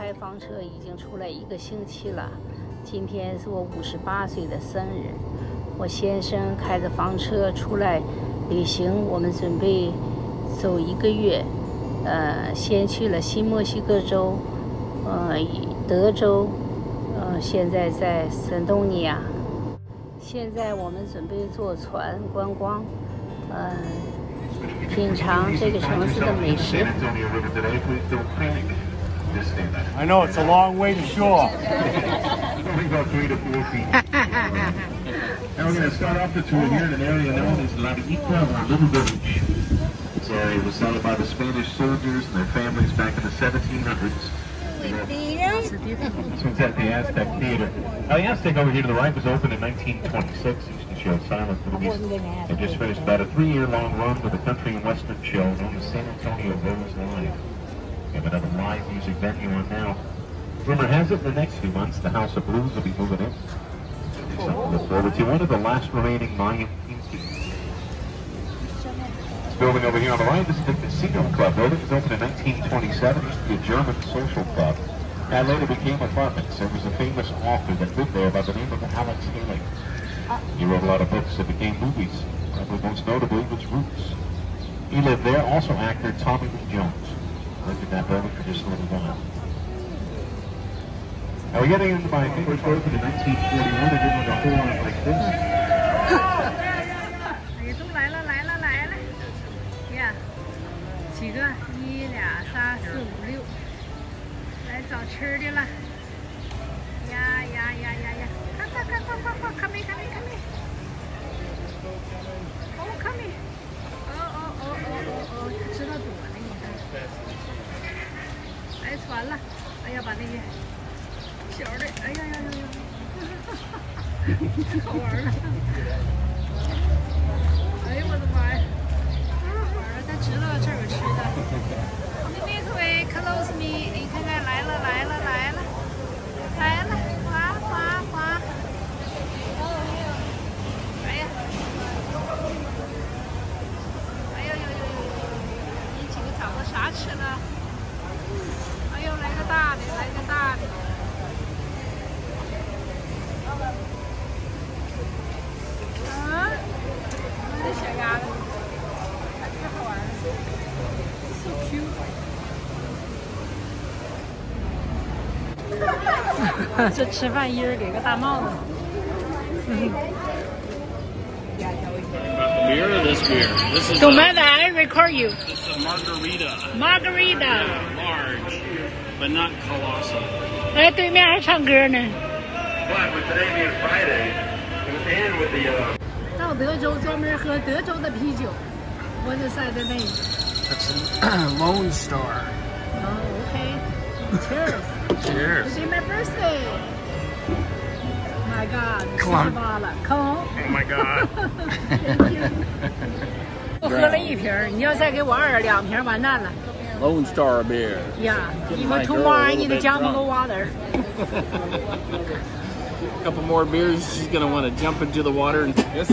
开房车已经出来1个星期了。今天是我58岁的生日，我先生开着房车出来旅行，我们准备走1个月。先去了新墨西哥州，德州，现在在圣东尼亚。现在我们准备坐船观光，品尝这个城市的美食。I know it's a long way to shore. Only about 3 to 4 feet. Now we're going to start off the tour here in an area known as La Villita or Little Village. This area was settled by the Spanish soldiers and their families back in the 1700s. This one's at the Aztec Theater. Now the Aztec over here to the right was opened in 1926. Used to show silent movies. They just finished about a 3-year-long run with a country and western show known as San Antonio Rose Live. We have another live music venue on now. Rumor has it in the next few months the House of Blues will be moving in. Something to look forward to. One of the last remaining Mayan paintings. This building over here on the right, this is the Casino Club building. It was opened in 1927. It used to be a German social club. That later became apartments. There was a famous author that lived there by the name of Alex Haley. He wrote a lot of books that became movies. Probably most notably was Roots. He lived there. Also actor Tommy Lee Jones lived in that building for just a little while. Now we're getting into my favorite opened in 1941. I did one a whole lot like this. 也都来了呀，几个？1、2、3、4、5、6，来找吃的了。呀！快，看没？哦，看没？哦，他知道躲了，你看。来船了，哎呀，把那些小的，哎呀，太好玩了。哎呀，我的妈呀！他知道这儿有吃的。Make way, close me！ 你看看，来了！滑！哎呦！你几个找到啥吃了？哎呦，来个大的！啊，这小丫头，太好玩了 ，so cute。这吃饭一人给个大帽子。Beer or this beer? This is Don't matter, I record you. This is a margarita. Margarita. Yeah, large, but not colossal. 哎，对面还唱歌呢。But with today being Friday, it was in with the 到德州专门喝德州的啤酒。我是在的那。That's Lone Star. Oh, okay. Cheers. Cheers. It's my birthday. My God. 48了，空。Oh my God. 我喝了1瓶，你要再给我2瓶，完蛋了。Lone Star beer. Yeah. Even tomorrow I need to jump in the water. A couple more beers, she's gonna want to jump into the water. And yes.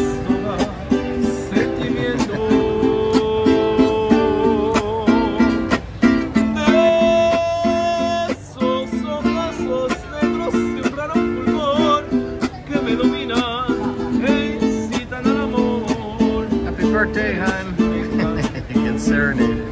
Happy birthday, hon. Getting serenaded.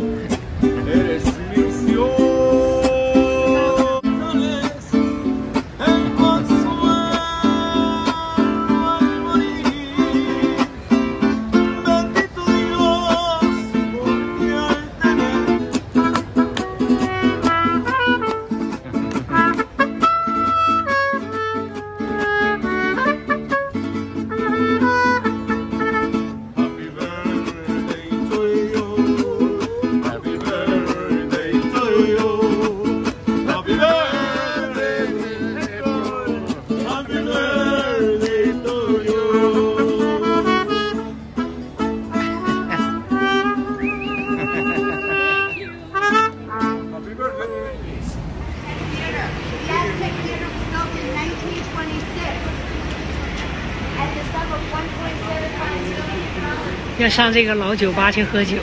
Aztec Theater was built in 1926. At the sum of 1.75 million. 要上这个老酒吧去喝酒。